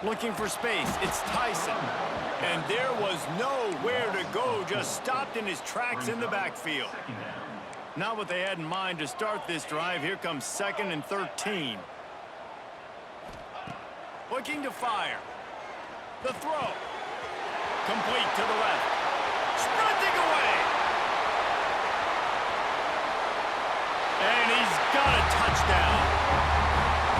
Looking for space. It's Tyson. And there was nowhere to go. Just stopped in his tracks in the backfield. Not what they had in mind to start this drive. Here comes 2nd and 13. Looking to fire. The throw. Complete to the left. Sprinting away. And he's got a touchdown.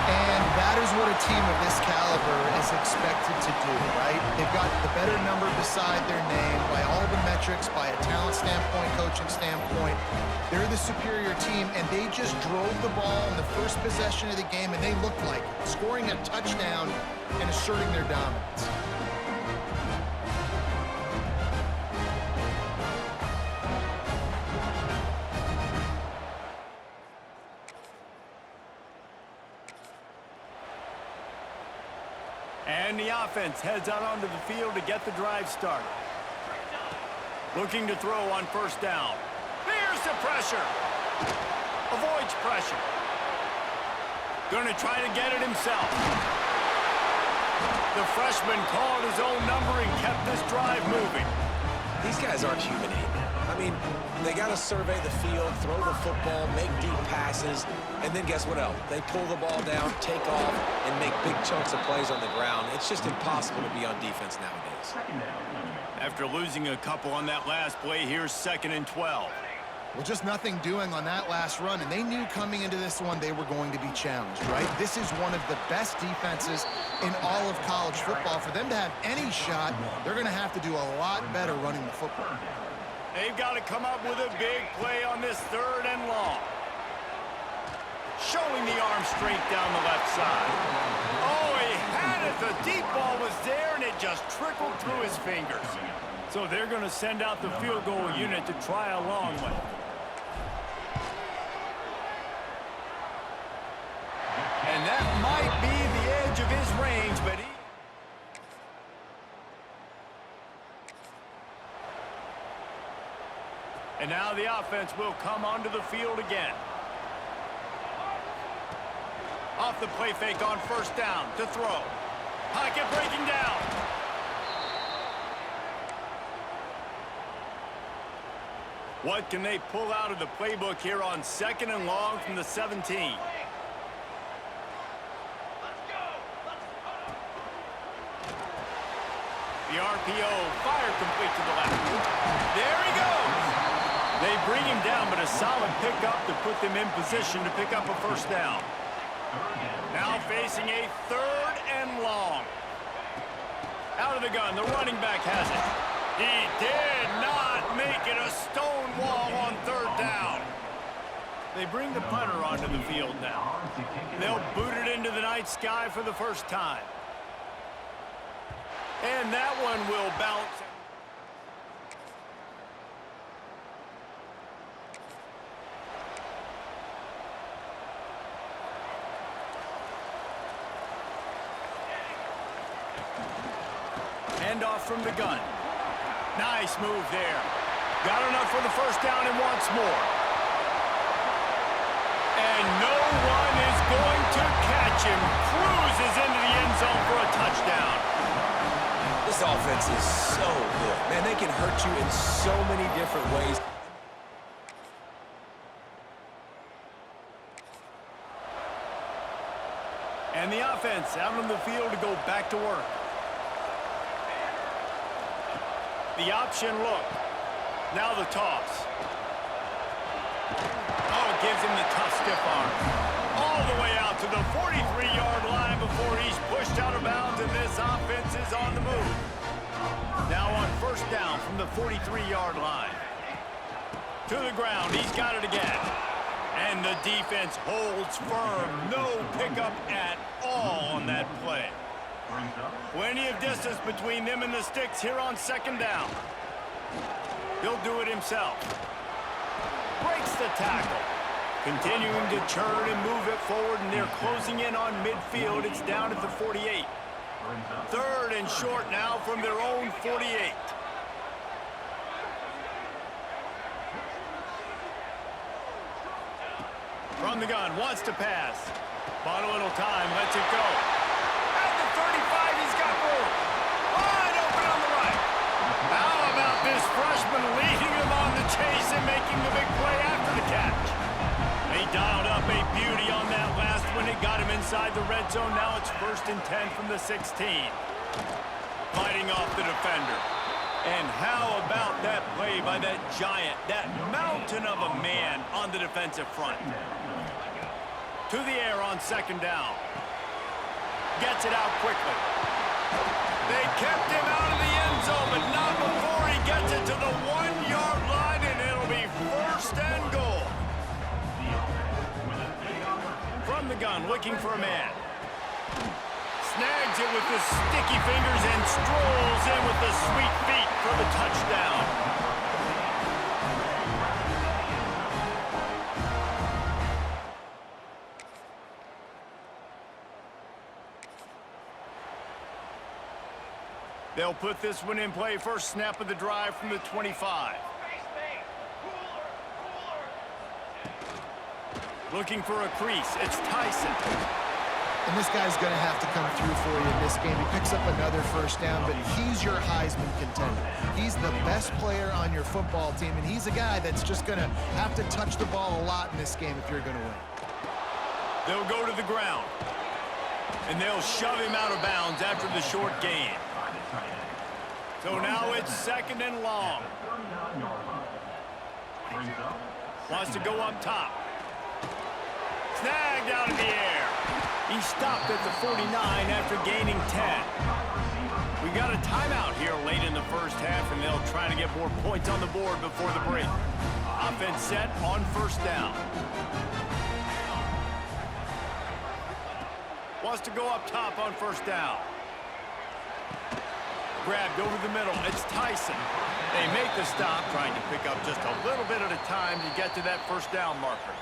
And that is what a team of this caliber is expected to do, right? They've got the better number beside their name by all the metrics, by a talent standpoint, coaching standpoint. They're the superior team, and they just drove the ball in the first possession of the game, and they looked like it, scoring a touchdown and asserting their dominance. And the offense heads out onto the field to get the drive started. Looking to throw on 1st down. Here's the pressure. Avoids pressure. Going to try to get it himself. The freshman called his own number and kept this drive moving. These guys aren't human. I mean, they got to survey the field, throw the football, make deep passes, and then guess what else? They pull the ball down, take off, and make big chunks of plays on the ground. It's just impossible to be on defense nowadays. After losing a couple on that last play, here's 2nd and 12. Well, just nothing doing on that last run, and they knew coming into this one they were going to be challenged, right? This is one of the best defenses in all of college football. For them to have any shot, they're going to have to do a lot better running the football. They've got to come up with a big play on this 3rd and long. Showing the arm straight down the left side. Oh, he had it. The deep ball was there, and it just trickled through his fingers. So they're going to send out the field goal unit to try a long one. And that might be the edge of his range, but he... And now the offense will come onto the field again. Off the play fake on 1st down to throw. Pocket breaking down. What can they pull out of the playbook here on 2nd and long from the 17? The RPO, fire complete to the left. There he goes. They bring him down, but a solid pickup to put them in position to pick up a 1st down. Now facing a 3rd and long. Out of the gun, the running back has it. He did not make it a stone wall on 3rd down. They bring the punter onto the field now. They'll boot it into the night sky for the 1st time. And that one will bounce. Handoff from the gun. Nice move there. Got enough for the 1st down and wants more. And no one is going to catch him. Cruises into the end zone for a touchdown. This offense is so good. Man, they can hurt you in so many different ways. And the offense out on the field to go back to work. The option look. Now the toss. Oh, it gives him the tough stiff arm. All the way out to the 43-yard line before he's pushed out of bounds, and this offense is on the move. Now on 1st down from the 43-yard line. To the ground, he's got it again. And the defense holds firm. No pickup at all on that play. Plenty of distance between them and the sticks here on 2nd down. He'll do it himself. Breaks the tackle. Continuing to churn and move it forward, and they're closing in on midfield. It's down at the 48. 3rd and short now from their own 48. From the gun, wants to pass. Bought a little time, lets it go. At the 35, he's got this freshman leading him on the chase and making the big play after the catch. They dialed up a beauty on that last one. It got him inside the red zone. Now it's 1st and 10 from the 16. Fighting off the defender. And how about that play by that giant, that mountain of a man on the defensive front? To the air on 2nd down. Gets it out quickly. They kept him out of the end zone, but not before he gets it to the 1-yard line, and it'll be 1st and goal. From the gun, looking for a man. Snags it with the sticky fingers and strolls in with the sweet feet for the touchdown. They'll put this one in play. First snap of the drive from the 25. Looking for a crease. It's Tyson. And this guy's going to have to come through for you in this game. He picks up another 1st down, but he's your Heisman contender. He's the best player on your football team, and he's a guy that's just going to have to touch the ball a lot in this game if you're going to win. They'll go to the ground, and they'll shove him out of bounds after the short gain. So now it's 2nd and long. Wants to go up top. Snagged out of the air. He stopped at the 49 after gaining 10. We got a timeout here late in the 1st half, and they'll try to get more points on the board before the break. Offense set on 1st down. Wants to go up top on 1st down. Grabbed over the middle. It's Tyson. They make the stop, trying to pick up just a little bit at a time to get to that 1st down marker.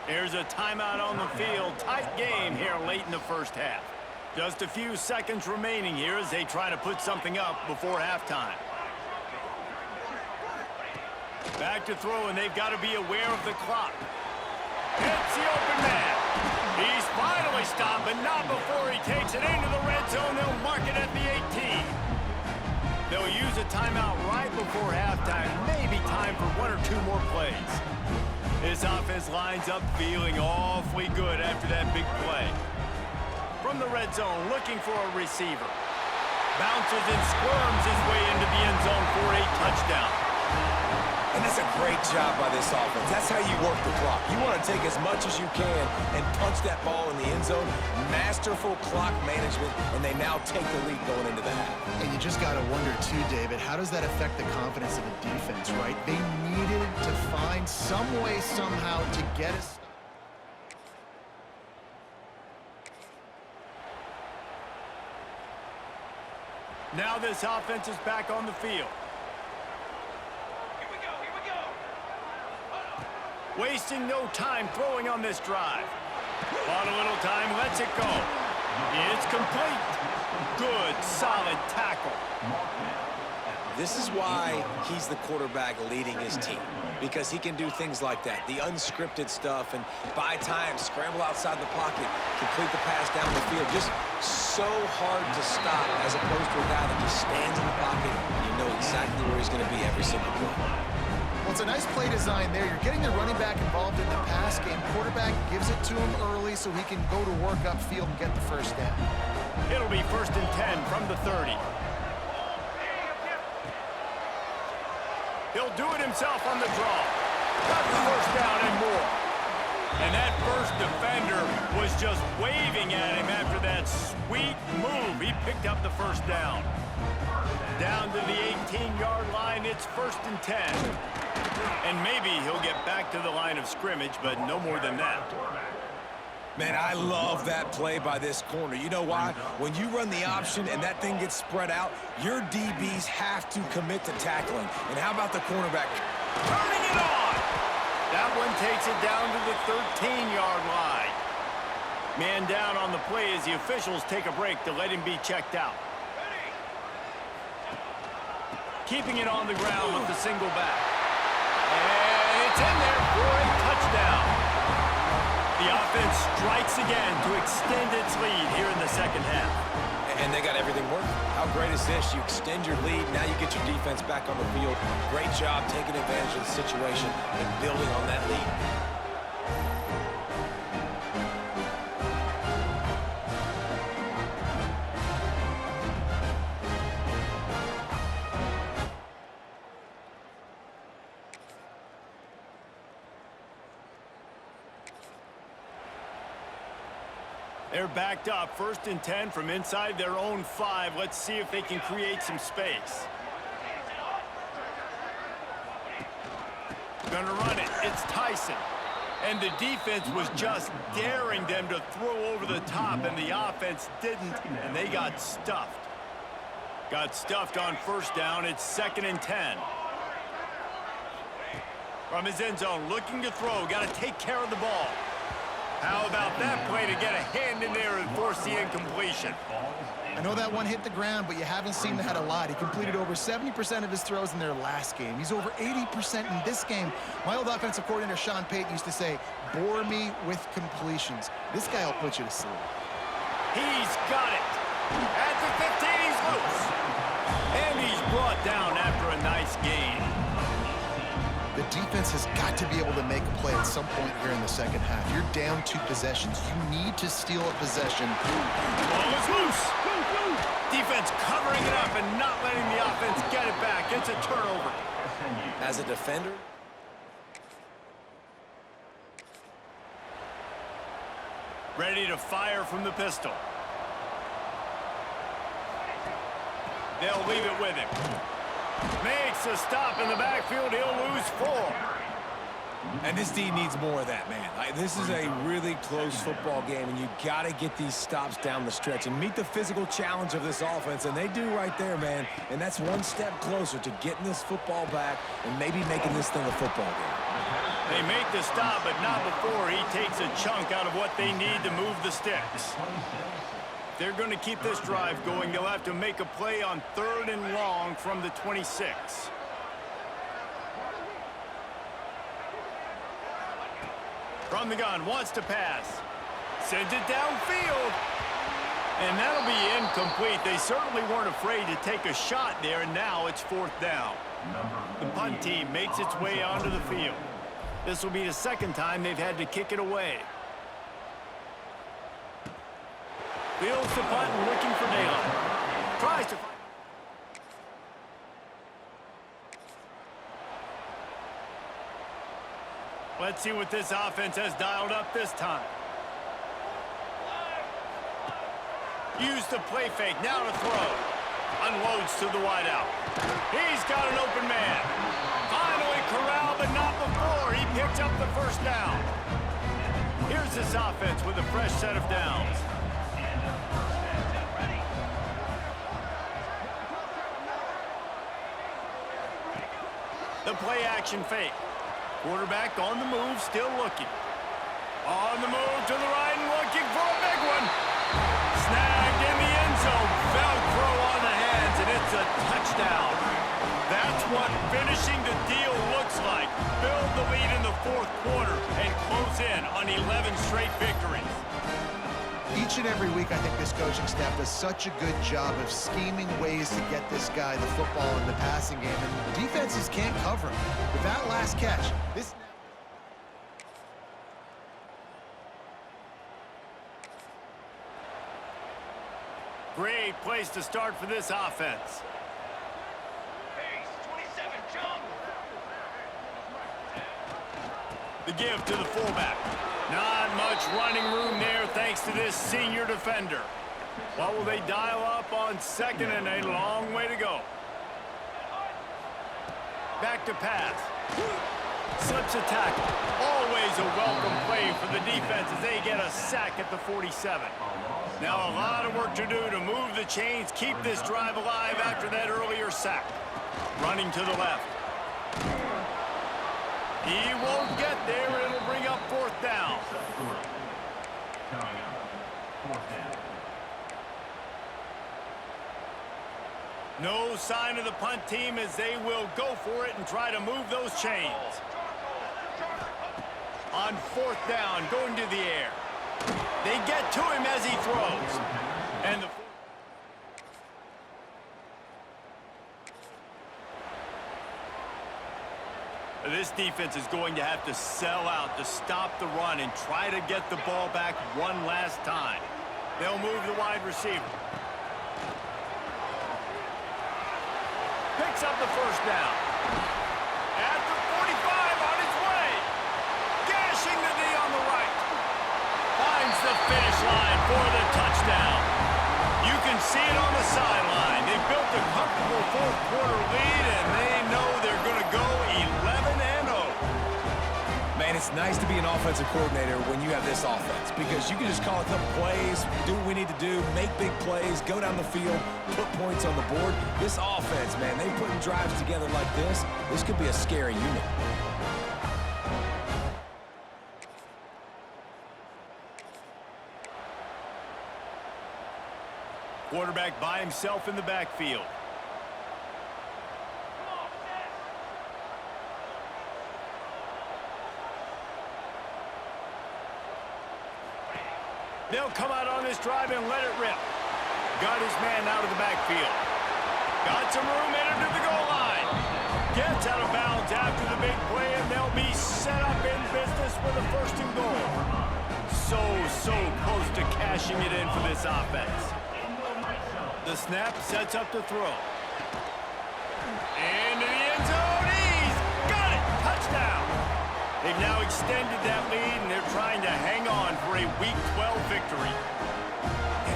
Here's a timeout on the field. Tight game here late in the 1st half. Just a few seconds remaining here as they try to put something up before halftime. Back to throw, and they've got to be aware of the clock. Hits the open man. He's finally stopped, but not before he takes it into the red zone. They'll mark it at the 18. They'll use a timeout right before halftime. Maybe time for 1 or 2 more plays. This offense lines up feeling awfully good after that big play. From the red zone, looking for a receiver. Bounces and squirms his way into the end zone for a touchdown. And that's a great job by this offense. That's how you work the clock. You want to take as much as you can and punch that ball in the end zone. Masterful clock management, and they now take the lead going into the half. And you just got to wonder, too, David, how does that affect the confidence of the defense, right? They needed to find some way, somehow, to get us. Now this offense is back on the field. Wasting no time throwing on this drive. On a little time, lets it go. It's complete. Good, solid tackle. This is why he's the quarterback leading his team, because he can do things like that, the unscripted stuff, and buy time, scramble outside the pocket, complete the pass down the field. Just so hard to stop as opposed to a guy that just stands in the pocket and you know exactly where he's going to be every single play. Well, it's a nice play design there. You're getting the running back involved in the pass game. Quarterback gives it to him early so he can go to work upfield and get the 1st down. It'll be 1st and 10 from the 30. He'll do it himself on the draw. Got the 1st down and more. And that first defender was just waving at him after that sweet move. He picked up the 1st down. Down to the 18-yard line, it's 1st and 10. And maybe he'll get back to the line of scrimmage, but no more than that. Man, I love that play by this corner. You know why? When you run the option and that thing gets spread out, your DBs have to commit to tackling. And how about the cornerback? Turning it on! That one takes it down to the 13-yard line. Man down on the play as the officials take a break to let him be checked out. Keeping it on the ground with the single back. And it's in there for a touchdown. The offense strikes again to extend its lead here in the 2nd half. And they got everything working. How great is this? You extend your lead. Now you get your defense back on the field. Great job taking advantage of the situation and building on that lead. They're backed up, 1st and 10 from inside their own 5. Let's see if they can create some space. Gonna run it. It's Tyson. And the defense was just daring them to throw over the top, and the offense didn't, and they got stuffed. Got stuffed on 1st down. It's 2nd and 10. From his end zone, looking to throw. Got to take care of the ball. How about that play to get a hand in there and force the incompletion? I know that one hit the ground, but you haven't seen that a lot. He completed over 70% of his throws in their last game. He's over 80% in this game. My old offensive coordinator, Sean Payton, used to say, bore me with completions. This guy will put you to sleep. He's got it. At the 15, he's loose. And he's brought down after a nice gain. The defense has got to be able to make a play at some point here in the second half. You're down 2 possessions. You need to steal a possession. Ball is loose. Defense covering it up and not letting the offense get it back. It's a turnover. As a defender, ready to fire from the pistol. They'll leave it with him. Makes a stop in the backfield. He'll lose 4. and this D needs more of that, man. This is a really close football game, and you got to get these stops down the stretch and meet the physical challenge of this offense, and they do right there, man. And that's one step closer to getting this football back and maybe making this thing a football game. They make the stop, but not before he takes a chunk out of what they need to move the sticks. If they're going to keep this drive going, they'll have to make a play on 3rd and long from the 26. From the gun, wants to pass. Sends it downfield. And that'll be incomplete. They certainly weren't afraid to take a shot there, and now it's 4th down. The punt team makes its way onto the field. This will be the 2nd time they've had to kick it away. Fields the punt and looking for daylight. Tries to find. Let's see what this offense has dialed up this time. Use the play fake, now to throw. Unloads to the wideout. He's got an open man. Finally corralled, but not before. He picked up the 1st down. Here's this offense with a fresh set of downs. The play action fake. Quarterback on the move, still looking. On the move to the right and looking for a big one. Snagged in the end zone. Velcro on the hands, and it's a touchdown. That's what finishing the deal looks like. Build the lead in the 4th quarter and close in on 11 straight victories. Each and every week, I think this coaching staff does such a good job of scheming ways to get this guy the football in the passing game, and defenses can't cover him. With that last catch, this... Great place to start for this offense. The give to the fullback. Not much running room there thanks to this senior defender. What will they dial up on 2nd and a long way to go? Back to pass. Slips a tackle. Always a welcome play for the defense as they get a sack at the 47. Now a lot of work to do to move the chains, keep this drive alive after that earlier sack. Running to the left. He won't get there. It'll bring up 4th down. No sign of the punt team as they will go for it and try to move those chains. On 4th down, going to the air. They get to him as he throws. And this defense is going to have to sell out to stop the run and try to get the ball back one last time. They'll move the wide receiver. Picks up the first down. At the 45 on its way. Gashing the knee on the right. Finds the finish line for the touchdown. You can see it on the sideline. They've built a comfortable fourth-quarter lead, and they know they're going to go 11-0. Man, it's nice to be an offensive coordinator when you have this offense because you can just call a couple plays, do what we need to do, make big plays, go down the field, put points on the board. This offense, man, they putting drives together like this. This could be a scary unit. Quarterback by himself in the backfield. They'll come out on this drive and let it rip. Got his man out of the backfield. Got some room, entered to the goal line. Gets out of bounds after the big play, and they'll be set up in business with a first and goal. So close to cashing it in for this offense. The snap sets up the throw. Into the end zone. He's got it. Touchdown. They've now extended that lead, and they're trying to hang on for a Week 12 victory.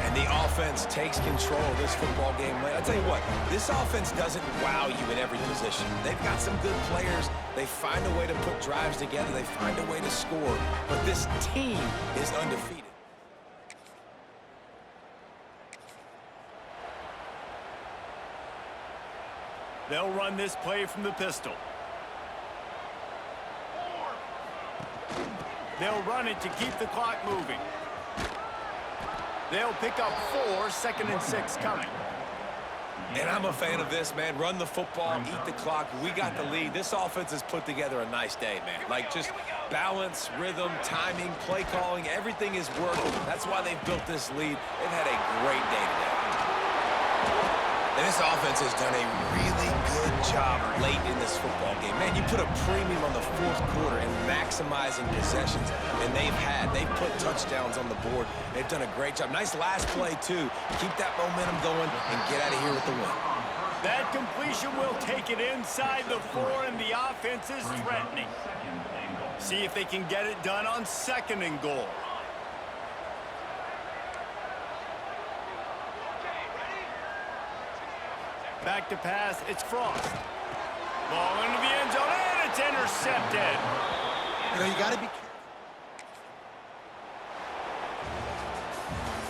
And the offense takes control of this football game. I'll tell you what, this offense doesn't wow you in every position. They've got some good players. They find a way to put drives together. They find a way to score. But this team is undefeated. They'll run this play from the pistol. They'll run it to keep the clock moving. They'll pick up 4, 2nd and 6 coming. And I'm a fan of this, man. Run the football, eat the clock. We got the lead. This offense has put together a nice day, man. Like just balance, rhythm, timing, play calling, everything is working. That's why they've built this lead. They've had a great day today. And this offense has done a really good job late in this football game. Man, you put a premium on the fourth quarter and maximizing possessions, and they've put touchdowns on the board. They've done a great job. Nice last play, too. Keep that momentum going and get out of here with the win. That completion will take it inside the 4, and the offense is threatening. See if they can get it done on 2nd and goal. Back to pass, it's Frost. Ball into the end zone, and it's intercepted. You know, you got to be careful.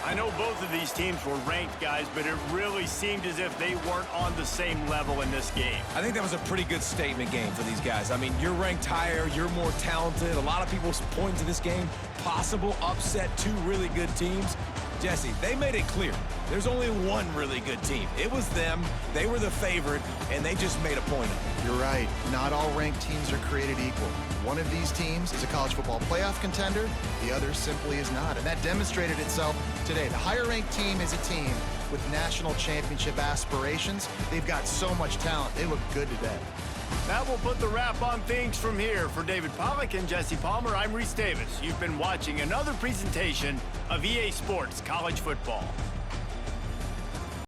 I know both of these teams were ranked, guys, but it really seemed as if they weren't on the same level in this game. I think that was a pretty good statement game for these guys. I mean, you're ranked higher, you're more talented. A lot of people point to this game, possible upset, 2 really good teams. Jesse, they made it clear. There's only one really good team. It was them. They were the favorite, and they just made a point of it. You're right. Not all ranked teams are created equal. One of these teams is a college football playoff contender. The other simply is not. And that demonstrated itself today. The higher-ranked team is a team with national championship aspirations. They've got so much talent. They look good today. That will put the wrap on things from here. For David Pollack and Jesse Palmer, I'm Reese Davis. You've been watching another presentation of EA Sports College Football.